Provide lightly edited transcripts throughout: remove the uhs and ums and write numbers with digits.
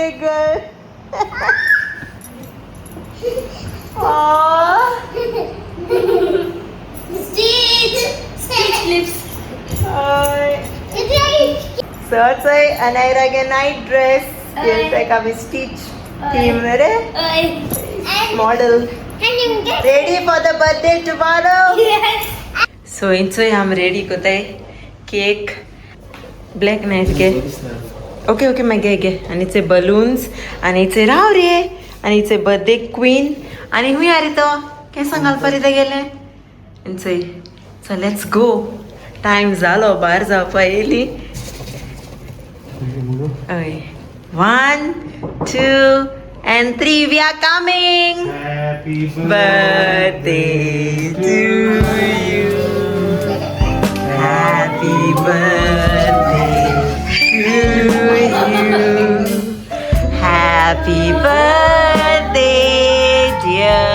big girl. Aww. Stitch lips. So Anaira's night dress. We'll stitch theme model. Ready for the birthday tomorrow? Yes. So I'm ready कोताय cake black night घे okay okay मग घे आणि इथे balloons आणि इथे राव रे आणि इथे बर्थडे क्वीन आणि हुई आरी तो काय सांगाल पर्यंत गेले इथे सो लेट्स गो टाइम झालो भायर जावपा येयली 1 2 and 3 we are coming. Happy Birthday to you. Happy birthday to you. Happy birthday, dear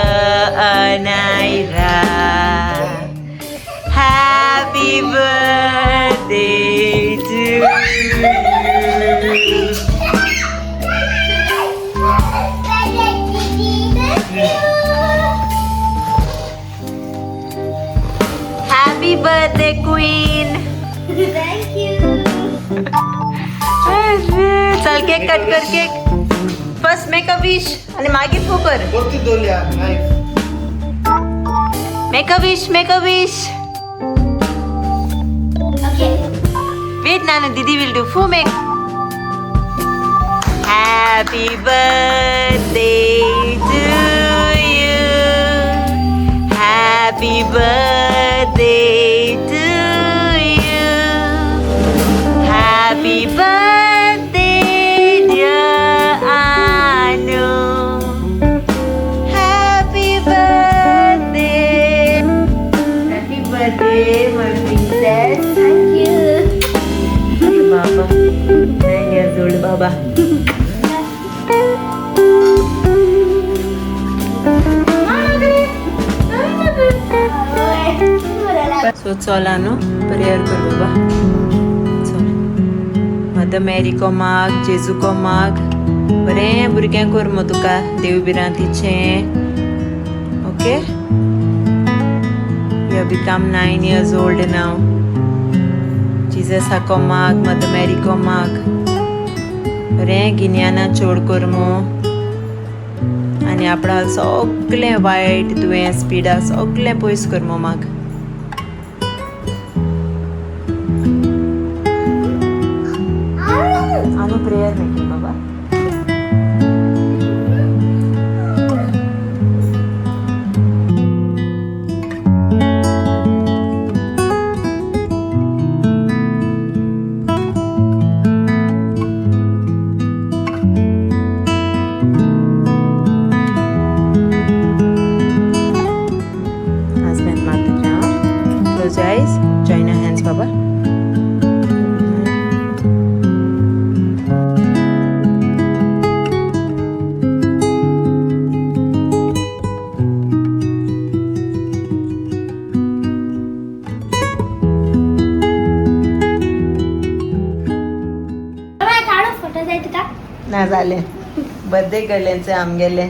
Anaira. Happy birthday to you. Happy birthday, Queen. Thank you. चल केक कट कर cake first make a wish आणि मागे तू कर कोणती दोल्या knife make a wish Okay. Wait Nanu दीदी will do फू make happy birthday to you happy birthday to you happy birthday dear Anu happy birthday my princess Thank you. बाबा नाही जोड बाबा सो चला न्हू प्रेयर कर बाबा चल मदर मेरी को माग जेजू को माग बरें भुरग्यां कर मग तुका देव बिरांतीचें okay you become 9 years old now जीजसा को माग मदर मेरी को माग बरें गिन्याना चोड कर मो आनी आपणा सगळें वायट दुयेंस पिडा सगळें पयस कर मो माग आनी प्रेयर मेकिंग बाबा husband mother down close your eyes join your hands baba ना झाले बर्थडे कडल्यांचे आमगेले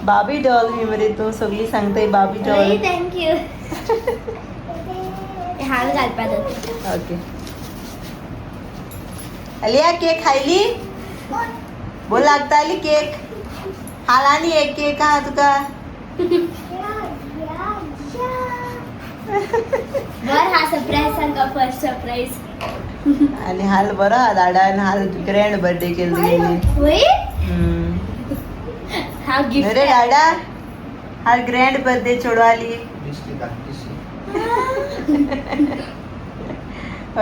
बाबी डॉल ही मरे तू सगळी सांगताय बाबी डॉल थँक्यू हाल घालपा जाता ओके अलिया केक खायली बोल लागता आली केक हाल आणि एक केक हा तुका बर हा सरप्राईज सांगा फर्स्ट सरप्राईज आणि हाल बरो हा दाडा आणि हाल ग्रँड बर्थडे केली गेली होय हा गिफ्ट अरे दाडा हाल ग्रँड बर्थडे चोडवाली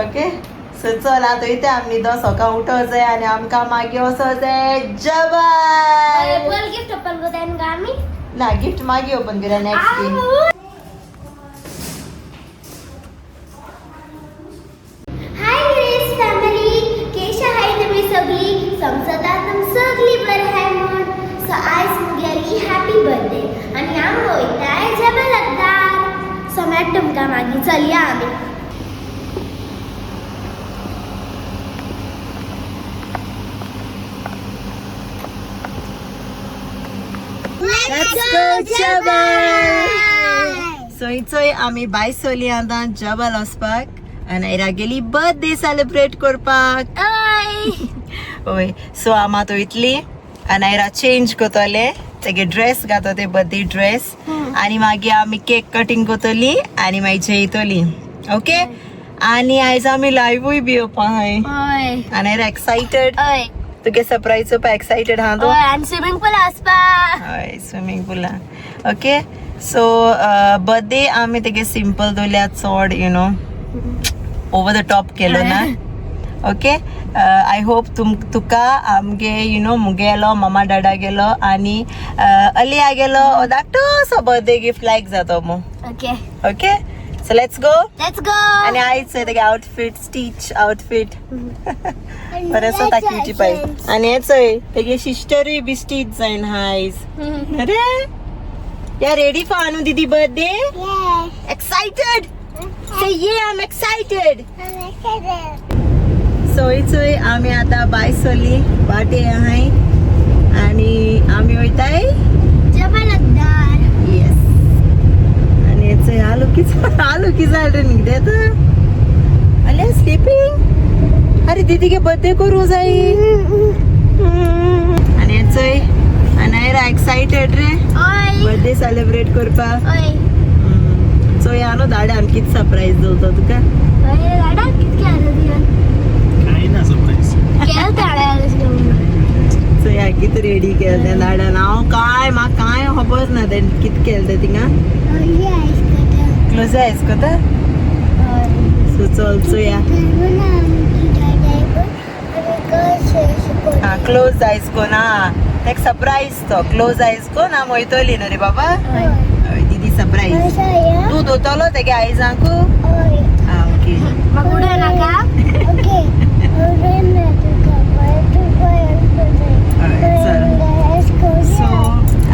ओके सो चल आता इथे आम्ही दो सकाळ उठव जाय आणि आमकां मागे वचो जाय जबाय बोल गिफ्ट ओपन करताय का आम्ही ना गिफ्ट मागे ओपन करूया नेक्स्ट डे हाय ग्रेस फॅमिली केशा हाय तुम्ही सगळी समजता तुम सगळी बरे हाय म्हण सो आज मुगेली हॅपी बर्थडे आणि आम वयताय जबा लगदार समेट तुमकां मागीर चलया आमी जबल सो इचोय आमी बाय सोली आतां जबल वचपाक आनी गेली बर्थडे सेलिब्रेट करपाक ओय सो आमा तो इतली अनायरा चेंज करतले तेगे ड्रेस घातो ते बर्थडे ड्रेस आणि मागीर आमी केक कटिंग करतली आणि मागीर जेयतली ओके आणि आयज आमी लायव्हूय बी येवपा हाय अनायरा एक्साइटेड तुगे सरप्राईज चोवपा एक्साइटेड हा तूं आणि स्विमिंग पूल आसपा हय स्विमींग पूला ओके सो बर्थडे आमी तेगे सिंपल दवरल्या चड you know over the top केलो ना ओके आय होप तुका आमगे यू नो मुगे गेलो मामा डाडा गेलो आणि अलिया गेलो धाकटोसो बर्थडे गिफ्ट लायक जातो मो okay okay so let's go let's go आणि आयज तेगे आउटफिट स्टिच आउटफिट बरेंसो ताकिवची पाय आणि हेचोय तेगे सिस्टरूय बी स्टिच जायन आयज अरे या रेडी फॉर अनु दीदी बर्थडे एक्साइटेड से ये आई एम एक्साइटेड सो इचोय आमी आता बाय सोली वाटे आहाय आणि आमी वयताय जबलदार येस आणि हेचोय आलू की जाले निघते तर अले स्लीपिंग अरे दीदी के बर्थडे करू जाई आणि हेचोय अनायरा एक्साइटेड रे ओय बर्थडे सेलिब्रेट करपा ओय सो यानो दाड्यान कित सरप्राईज दवरतो तुका ओय गाडा कितके आले दिवन काही ना सरप्राईज केल ताळ्याला सो या कित रेडी केलं दाड्यान हांव म्हाका काय खबर ना ते कित केलं थिंगा क्लोज आयस कोता सो चल सो या क्लोज आयस को ना एक सरप्राईज तो क्लोज आयस को ना मोयतोली न्हू रे बाबा दीदी सरप्राईज तू दोतलो तेगे आयजांकू ओके मगुडे नाका सो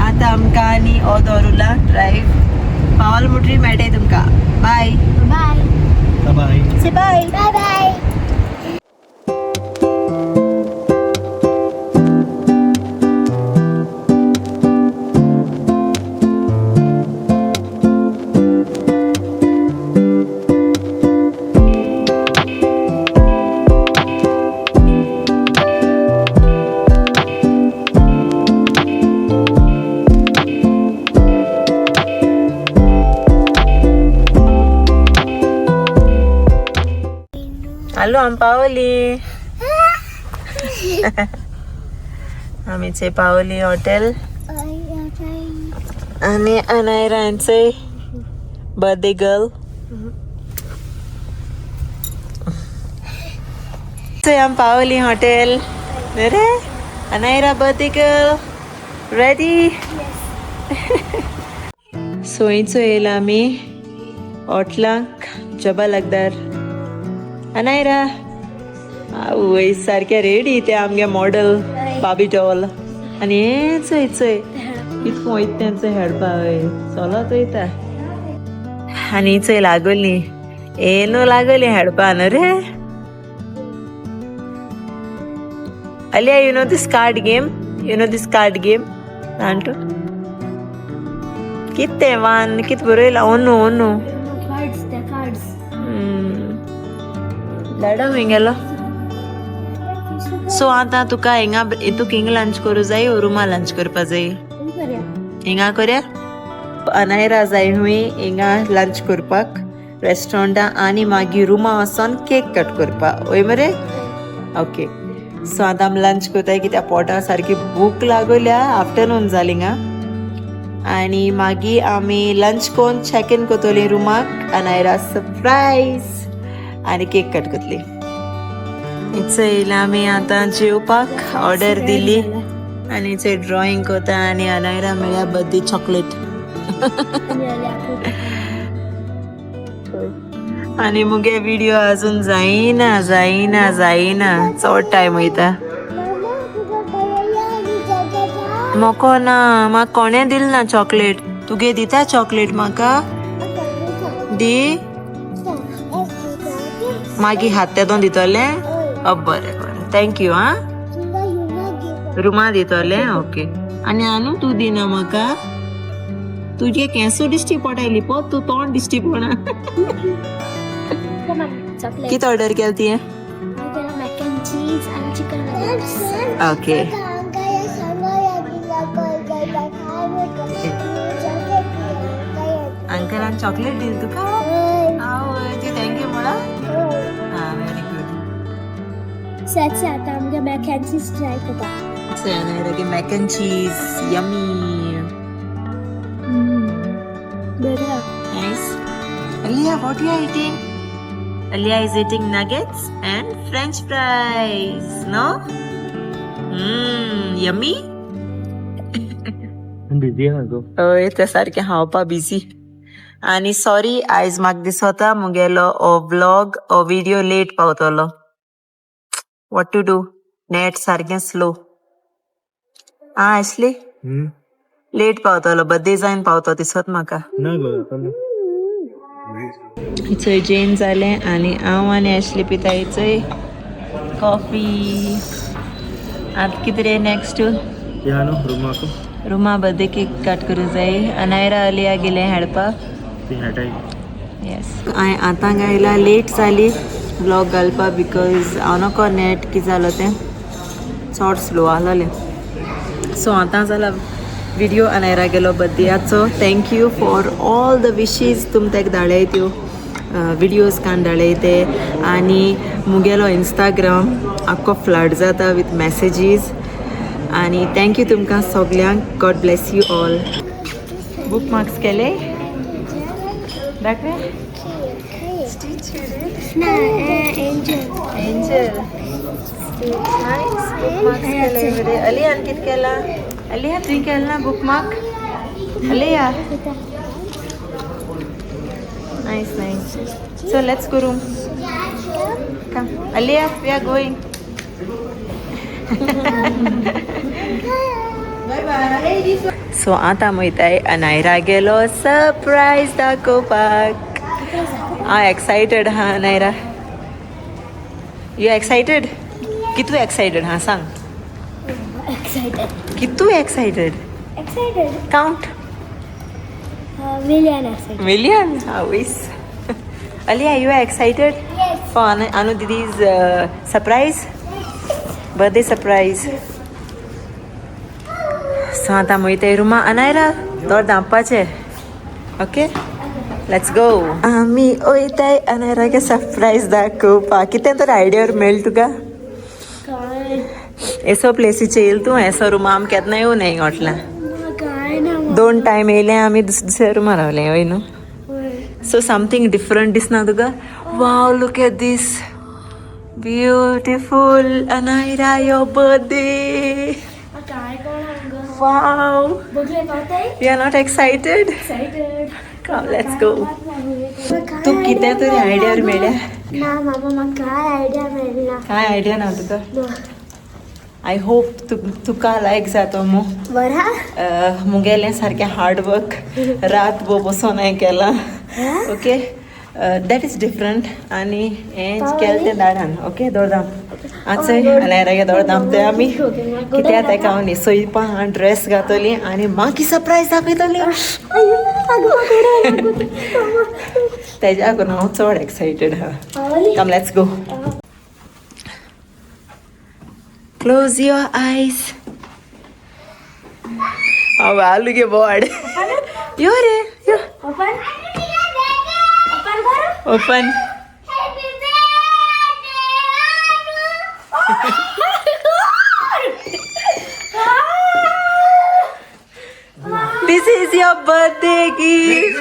आता आमकां आनी ओदोरुला ड्रायव्ह पावल मुट्री मेळटाय तुमकां बाय बाय बाय से बाय बाय बाय हॅलो आम पावली आमीचे पावली हॉटेल आणि अनायरांचे बर्थडे गर्ल आम पावली हॉटेल रे अनायरा बर्थडे गर्ल रेडी सोयीचो येयला आमी हॉटलांक जबल अकदार अनायरा आवय सारखे रेडी ते आमगे मॉडल बाबी डॉल आणि हेच चोय कितको वयता तेंचो हेडपा वय चलत वयता आनी चोय लागोली येनो लागोली हेडपा न्हू रे Aliya you know this card game आणटू कितें वान कित बरयला ओनू कार्ड्स दाडा हिंगेलो सो आतां तुका हिंग लंच करूं जाय ओ रुमा लंच करपा जाय हिंगा करया अनायरा जाय हुंय हिंगा लंच करपाक रेस्टॉरंटा आनी मागीर रुमा वचोन केक कट करपा वय मरे ओके सो आतां आमी लंच करताय कित्याक पोटा सारकी भूक लागल्या आफ्टरनून जाली हिंगा आनी मागीर आमी लंच कोन्न चॅक इन करतली रुमाक अनायरा सरप्रायज आनी केक कट करतली इथं येयला आमी आतां जेवपाक ऑर्डर दिली आनी थंय ड्रॉइंग करता आनी अनायरा मेळ्या बर्थडे चॉकलेट आनी मुगे व्हिडिओ अजून जायना चड टायम वयता मोको ना म्हाका कोणें दिल ना चॉकलेट तुगे दिता चॉकलेट म्हाका दी मागीर हात तेदोन दितले बरें थँक्यू आं रुमा दितले ओके आनी आनू तूं दिना म्हाका तुझे केसो दिश्टी पडायली पो तू तोंड दिश्टी पडा चॉकलेट किती ऑर्डर केली आहे मॅक अँड चीज आणि चिकन ओके अंकलान चॉकलेट दिली तुका आवय थँक्यू म्हणा हा व्हेरी गुड सच आता आमगे मॅक अँड चीज ट्राय करता so Mac and cheese yummy बरं Nice. Aliyah, what you are eating? Aliyah is eating nuggets and French fries. No? Yummy? Busy आहे गो होय त्या सारखे हावपा बिझी आणि सॉरी आयज म्हाका दिसता मुगेलो व्लॉग व्हिडिओ लेट पावतलो वॉट टू डू नेट सारकें स्लो आं आशली लेट पावतलो बर्थडे जावन पावतो दिसत म्हाका ना गो थंय जेन जालें आनी हांव आनी ऍशली पिता थंय कॉफी आतां कितें रे नेक्स्ट या न्हू रुमाक रुमा बर्थडे केक कट करूं जाय अनायरा अलिया गेलें हाडपाक ती हेटाय येस हांवें आतां गायला लेट जाली ब्लॉग घालपाक बिकॉज हांव नको नेट कितें जालो तें चड स्लो आहलोलें सो आतां जाला व्हिडिओ अनायरा गेलो बर्थडेयाचो थँक्यू फॉर ऑल द विशीज तुम तेका धाडय त्यो विडियोज कान धाडय ते आनी मुगेलो इंस्टाग्राम आख्खो फ्लड जाता विथ मॅसेजीस आनी थँक्यू तुमकां सगल्यांक God bless you all book marks केले दाखय एंजल अलियान कितें केला अलिया तुवें केलें ना bookmark Aliya nice nice so let's go room come Aliya we are going so आतां वयताय अनायरा गेलो सरप्रायज दाखोवपाक हांव एक्सायटेड हा अनायरा यू एक्सायटेड कितू एक्सायटेड हा सांग एक्साइटेड कितू excited count million excited. million always Aliya you are excited Yes. for Anu Didi's surprise birthday surprise so आता मोयते रुमा अनायरा दोर दांपाचे ओके लेट्स गो आमी वयताय अनायराके सरप्रायज दाखोवपाक कितें तर आयडियार मेळ तुका एसो प्लेसीचे येयल तूं एसो रुमा आमी केन्ना येवं नाय घोटला काय ना 2 टायम येयले आमी दुसऱ्या रुमा रावले वय न्हू सो समथींग डिफरंट दिसना तुका wow look at this beautiful Anaira your birthday काय वाव बघले पावताय you are not excited excited come let's go तू कितें तरी आयडियार मेळ्या ना मामा म्हाका काय आयडिया मेळना काय आयडिया ना तुका आय होप तुका लायक जातो मू बरा मुगेलें सारकें हार्ड वर्क रात बसून हांवें केलां ओके दॅट इज डिफरंट आनी हें केलें तें धाडान ओके दोरदाम आजय अनायरागे दोरदाम ते आमी कित्याक तेका हांव न्हेसोवपाक ड्रेस घातली आनी मागी सरप्रायज दाखयतली तेज्या लागून हांव चड एक्सायटेड हा कम let's go Close your eyes. Oh, I'll get bored. You're it. You open open करो open. This is your birthday gift.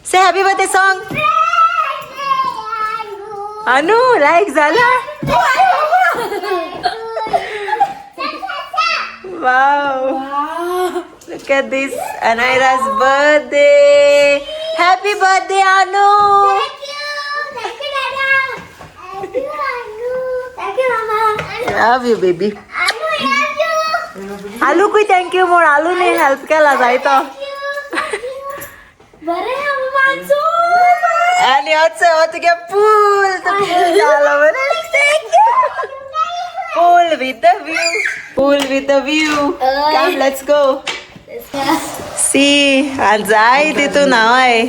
Say happy birthday song. Anu, like Zala. Wow. Look at this. Anaira's birthday. Happy birthday, Anu. Thank you, Dada. Thank you, Anu. Thank you, Mama. Love you, baby. Anu, love you. Alu को thank you more. Alu ने help केला जायतो. बरे हम मानसू आणि आता get pool. The pool झालं बरं. Thank you. Pool with the view. Pool with a view. Come, let's go. See, आज जाय तिथून नाव आहे.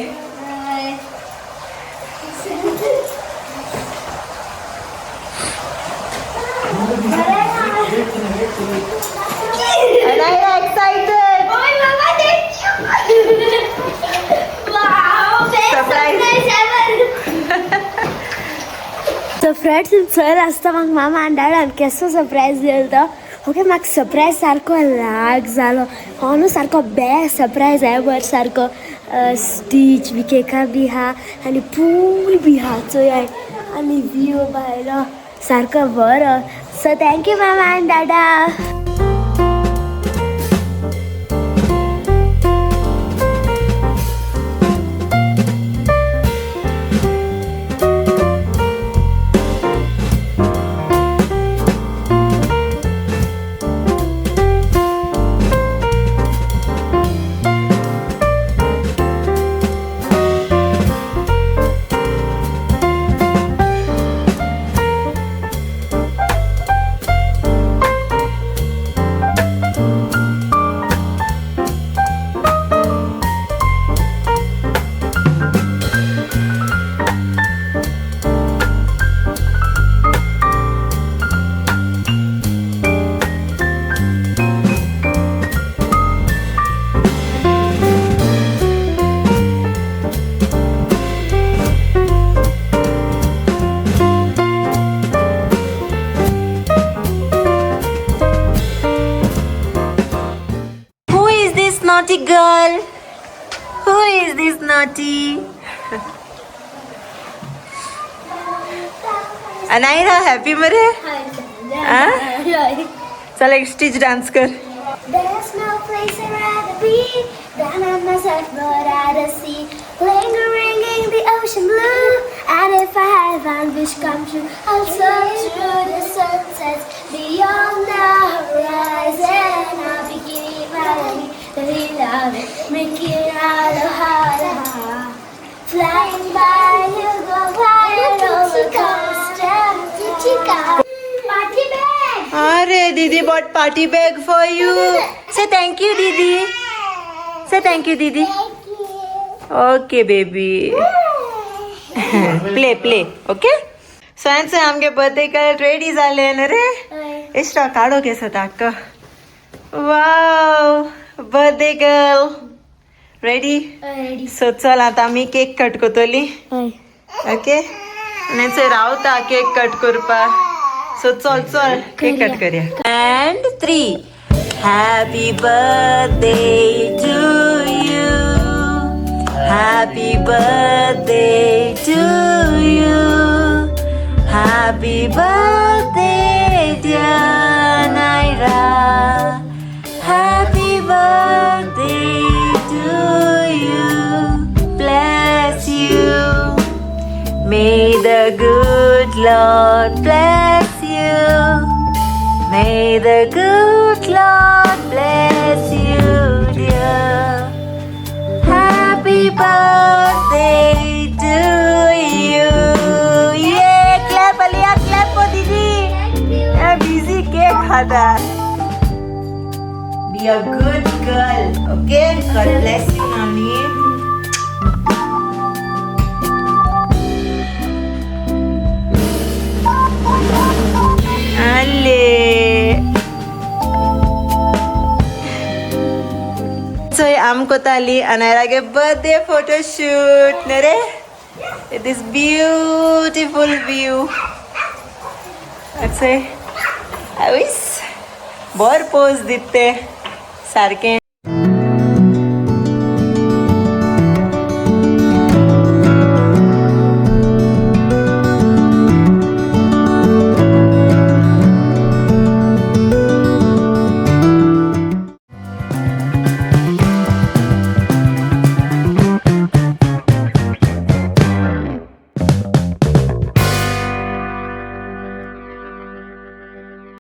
And I'm excited. Oh, Mama, thank you. Wow, best surprise ever. So friends, sir आसता म्हाका मामा आनी डॅडान केसो सरप्रायज दिलो तो. ओके, म्हाका सरप्रायज सारको लाग जालो. हो न्हू सारको बेस्ट सरप्रायज एवर सारको. स्टीच बी केका बी हा आनी पूल बी हा चोय आनी व्यू भायलो सारको बरो. सो थँक्यू मामा आनी डॅडा. Naughty girl. Who is this naughty? Anaira, happy mare? चल एक स्टिच डांस कर. There's no place I'd rather be than on my surfboard at a sea, lingering the ocean blue. And if I have one wish come true, I'll soar through the sunsets beyond the horizon. I'll be giddy, valley, the love it, making aloha, flying by, you go wild roller coaster. Party bag. अरे दीदी bought party bag for you. Say thank you दीदी. Say thank you दीदी. Okay baby. play okay. So आमचे आमगे birthday कर ready झाले ना रे. Extra काढो केस ताक. Wow birthday girl ready. So चल आता आम्ही केक कट करतली. ओके आणि रावता केक कट करपा. सो चल केक कट करूया. And 3. Happy birthday to you. Happy birthday to you. Happy birthday dear Naira. Happy birthday to you. Bless you. May the good Lord bless you. May the good Lord bless you, dear. Happy birthday to you. Yeah, clap Aliyah, clap for Didi. I'm busy cake khata. Be a good girl, okay? God bless you, Nani. So आमको ताली अनायरागे birthday photo shoot Nare. This beautiful view. That's it. I wish. Bore pose दिते सारखे.